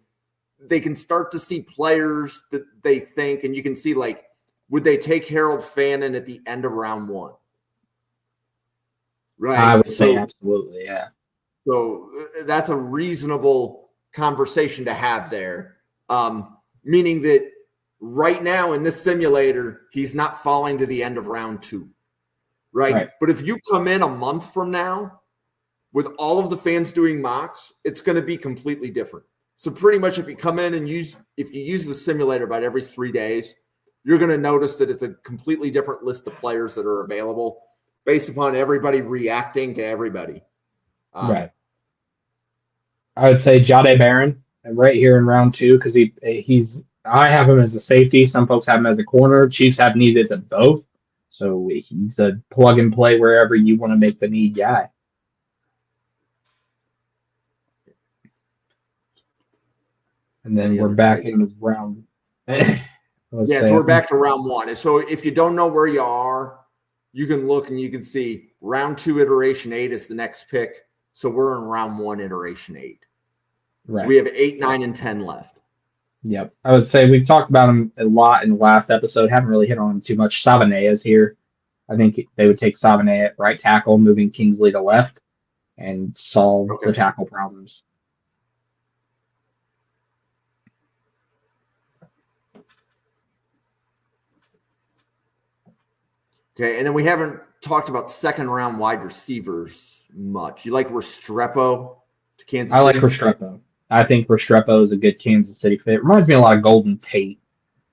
they can start to see players that they think, and you can see would they take Harold Fannin at the end of round 1? Right. I would say absolutely, yeah. So that's a reasonable conversation to have there. Meaning that right now in this simulator, he's not falling to the end of round 2. Right? But if you come in a month from now with all of the fans doing mocks, it's going to be completely different. So pretty much if you come in and use the simulator about every 3 days, you're going to notice that it's a completely different list of players that are available based upon everybody reacting to everybody. Right. I would say Jahdae Barron right here in round 2 because I have him as a safety. Some folks have him as a corner. Chiefs have needs at both. So he's a plug and play wherever you want to make the need guy. And then we're back in round. So we're back to round 1. So if you don't know where you are, you can look and you can see round 2 iteration 8 is the next pick. So we're in round 1 iteration 8. Right. So we have 8, 9, and 10 left. Yep. I would say we've talked about him a lot in the last episode. Haven't really hit on him too much. Sabanea is here. I think they would take Sabanea at right tackle, moving Kingsley to left, and solve Okay. the tackle problems. Okay, and then we haven't talked about second-round wide receivers much. You like Restrepo to Kansas I like City? Restrepo. I think Restrepo is a good Kansas City fit. Reminds me a lot of Golden Tate,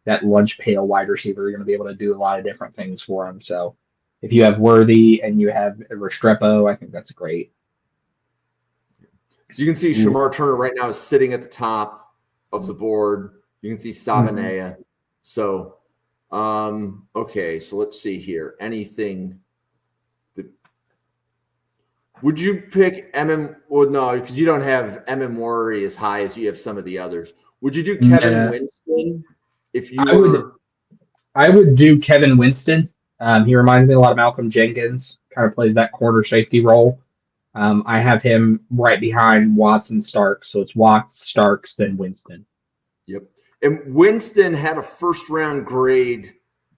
that lunch pail wide receiver. You're going to be able to do a lot of different things for him. So if you have Worthy and you have Restrepo, I think that's great. So you can see Shamar Turner right now is sitting at the top of the board. You can see Sabanea. Mm-hmm. So, okay, so let's see here. Anything that would you pick Well, no, because you don't have Worry as high as you have some of the others. Would you do Kevin Winston if you were? I would do Kevin Winston. He reminds me a lot of Malcolm Jenkins. Kind of plays that corner safety role. I have him right behind Watson Starks. So it's Watts, Starks, then Winston. Yep. And Winston had a first-round grade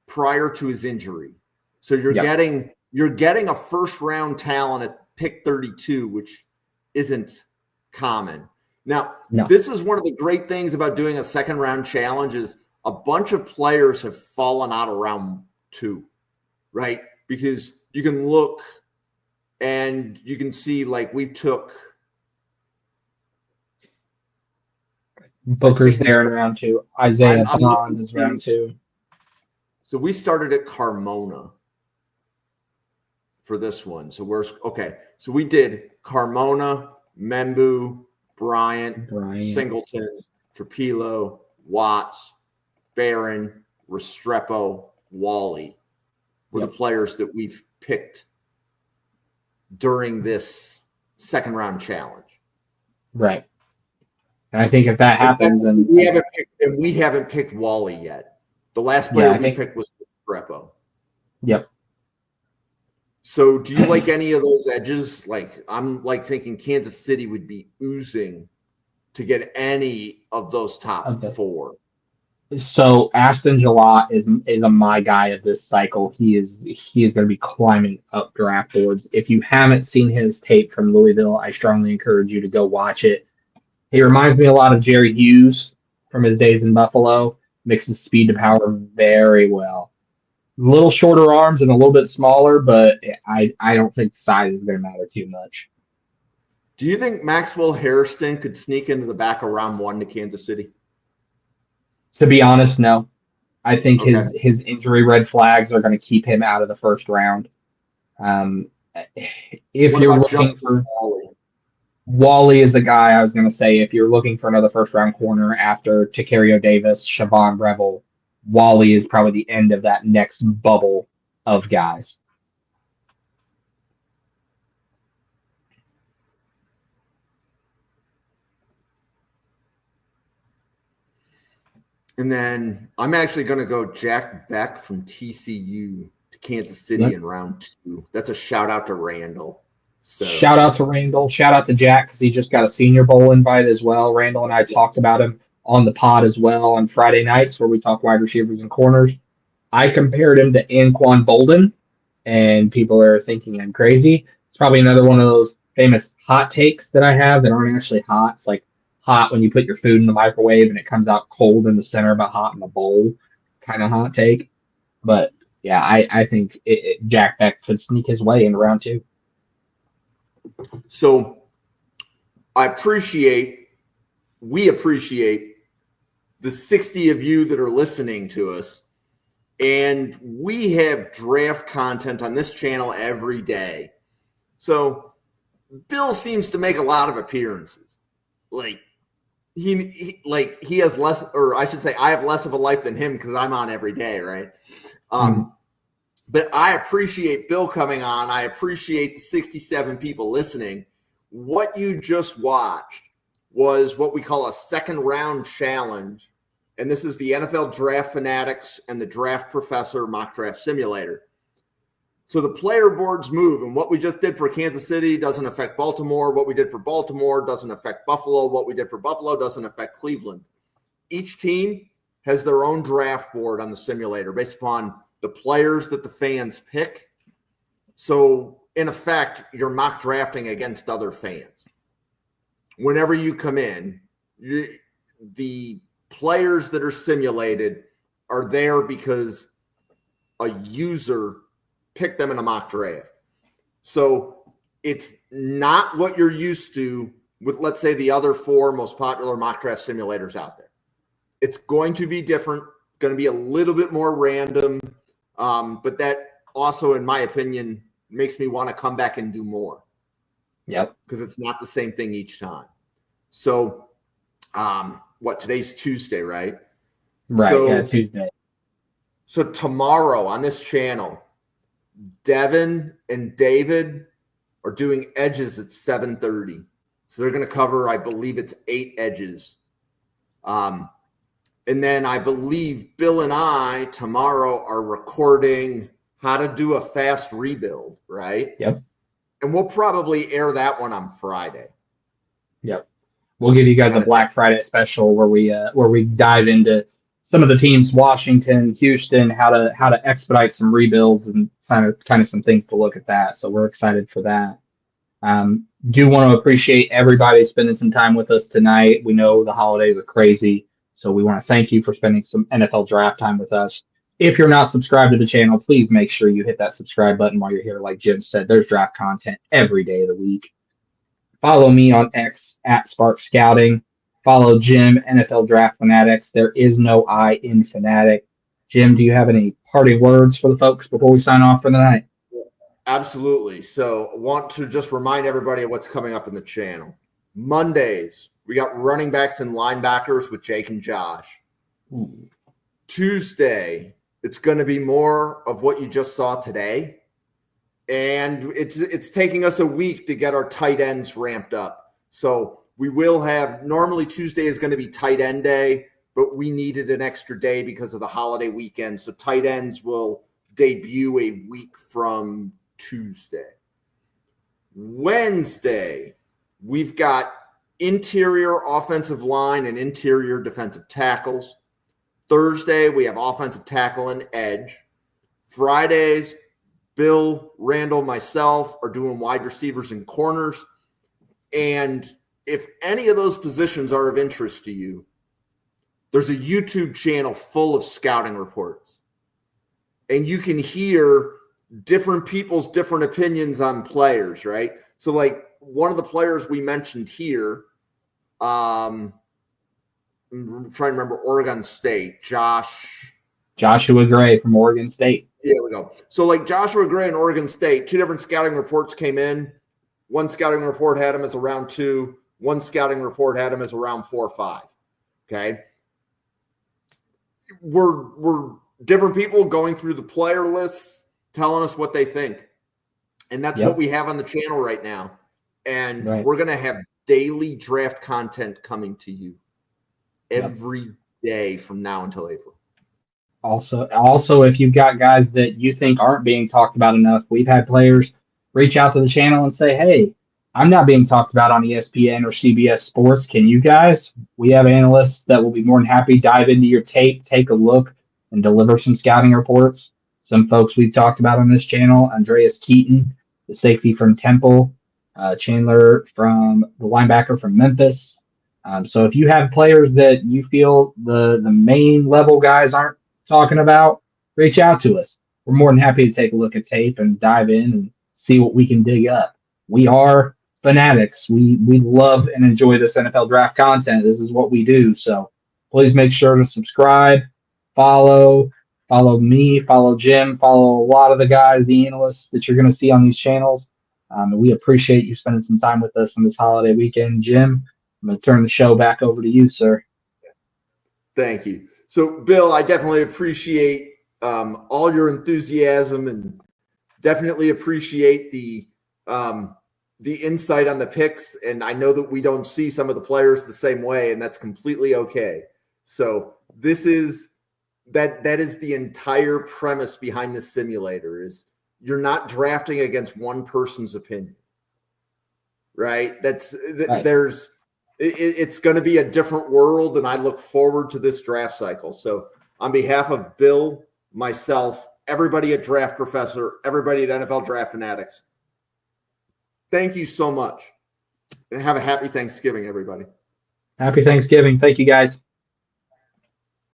prior to his injury. So you're getting a first-round talent at pick 32, which isn't common. Now, This is one of the great things about doing a second-round challenge is a bunch of players have fallen out of round 2, right? Because you can look and you can see like we took Booker's there in round 2. Isaiah Bond is round 2. So we started at Carmona for this one. So So we did Carmona, Membu, Bryant. Singleton, Trapilo, Watts, Barron, Restrepo, Wally were the players that we've picked during this second round challenge. Right. And I think if that happens, then we haven't picked Wally yet. The last player we picked was Restrepo. Yep. So do you like any of those edges? Like I'm like thinking Kansas City would be oozing to get any of those top 4. So Ashton Gillott is my guy of this cycle. He is going to be climbing up draft boards. If you haven't seen his tape from Louisville, I strongly encourage you to go watch it. He reminds me a lot of Jerry Hughes from his days in Buffalo. Mixes speed to power very well. A little shorter arms and a little bit smaller, but I don't think size is going to matter too much. Do you think Maxwell Hairston could sneak into the back of round 1 to Kansas City? To be honest, no. I think his injury red flags are going to keep him out of the first round. If you're looking for Wally is the guy I was going to say. If you're looking for another first round corner after Tacario Davis, Siobhan Revel, Wally is probably the end of that next bubble of guys. And then I'm actually going to go Jack Beck from TCU to Kansas City in round 2. That's a shout out to Randall. So shout out to Randall. Shout out to Jack because he just got a Senior Bowl invite as well. Randall and I talked about him on the pod as well on Friday nights where we talk wide receivers and corners. I compared him to Anquan Bolden, and people are thinking I'm crazy. It's probably another one of those famous hot takes that I have that aren't actually hot. It's like hot when you put your food in the microwave and it comes out cold in the center but hot in the bowl kind of hot take. But yeah, I think Jack Beck could sneak his way into round 2. So we appreciate the 60 of you that are listening to us. And we have draft content on this channel every day. So Bill seems to make a lot of appearances. Like he has less, or I should say I have less of a life than him because I'm on every day, right? But I appreciate Bill coming on. I appreciate the 67 people listening. What you just watched was what we call a second round challenge. And this is the NFL Draft Fanatics and the Draft Professor Mock Draft Simulator. So the player boards move, and what we just did for Kansas City doesn't affect Baltimore. What we did for Baltimore doesn't affect Buffalo. What we did for Buffalo doesn't affect Cleveland. Each team has their own draft board on the simulator based upon the players that the fans pick So in effect, you're mock drafting against other fans. Whenever you come in, the players that are simulated are there because a user picked them in a mock draft. So it's not what you're used to with, let's say, the other 4 most popular mock draft simulators out there. It's going to be different, going to be a little bit more random, but that also, in my opinion, makes me want to come back and do more. Yep. Because it's not the same thing each time. So, today's Tuesday, right? Right, so, yeah, Tuesday. So tomorrow on this channel, Devin and David are doing edges at 7:30. So they're going to cover, I believe it's 8 edges. And then I believe Bill and I tomorrow are recording how to do a fast rebuild, right? Yep. And we'll probably air that one on Friday. Yep. We'll give you guys a Black Friday special where we dive into some of the teams, Washington, Houston, how to expedite some rebuilds and kind of some things to look at that. So we're excited for that. Do want to appreciate everybody spending some time with us tonight. We know the holidays are crazy, so we want to thank you for spending some NFL draft time with us. If you're not subscribed to the channel, please make sure you hit that subscribe button while you're here. Like Jim said, there's draft content every day of the week. Follow me on X at Spark Scouting. Follow Jim, NFL Draft Fanatics. There is no I in Fanatic. Jim, do you have any parting words for the folks before we sign off for the night? Absolutely. So I want to just remind everybody of what's coming up in the channel. Mondays, we got running backs and linebackers with Jake and Josh. Ooh. Tuesday, it's going to be more of what you just saw today. And it's taking us a week to get our tight ends ramped up. So we will have, normally Tuesday is going to be tight end day, but we needed an extra day because of the holiday weekend. So tight ends will debut a week from Tuesday. Wednesday, we've got interior offensive line and interior defensive tackles. Thursday, we have offensive tackle and edge. Fridays, Bill, Randall, myself are doing wide receivers and corners. And if any of those positions are of interest to you, there's a YouTube channel full of scouting reports. And you can hear different people's different opinions on players, right? So like one of the players we mentioned here, I'm trying to remember Oregon State, Joshua Gray from Oregon State. Here we go. So like Joshua Gray and Oregon State, 2 different scouting reports came in. One scouting report had him as a round 2. One scouting report had him as a round 4 or 5. Okay. We're different people going through the player lists, telling us what they think. And that's what we have on the channel right now. And we're going to have daily draft content coming to you every day from now until April. Also, if you've got guys that you think aren't being talked about enough, we've had players reach out to the channel and say, hey, I'm not being talked about on ESPN or CBS Sports. Can you guys? We have analysts that will be more than happy to dive into your tape, take a look, and deliver some scouting reports. Some folks we've talked about on this channel, Andreas Keaton, the safety from Temple, Chandler from the linebacker from Memphis. So if you have players that you feel the main level guys aren't talking about, reach out to us. We're more than happy to take a look at tape and dive in and see what we can dig up. We are fanatics. We love and enjoy this NFL draft content. This is what we do. So please make sure to subscribe, follow me, follow Jim, follow a lot of the guys, the analysts that you're going to see on these channels. We appreciate you spending some time with us on this holiday weekend. Jim, I'm going to turn the show back over to you, sir. Thank you. So, Bill, I definitely appreciate all your enthusiasm and definitely appreciate the insight on the picks. And I know that we don't see some of the players the same way, and that's completely okay. So this is that is the entire premise behind this simulator is you're not drafting against one person's opinion, right? It's going to be a different world, and I look forward to this draft cycle. So on behalf of Bill, myself, everybody at Draft Professor, everybody at NFL Draft Fanatics. Thank you so much. And have a happy Thanksgiving, everybody. Happy Thanksgiving. Thank you, guys.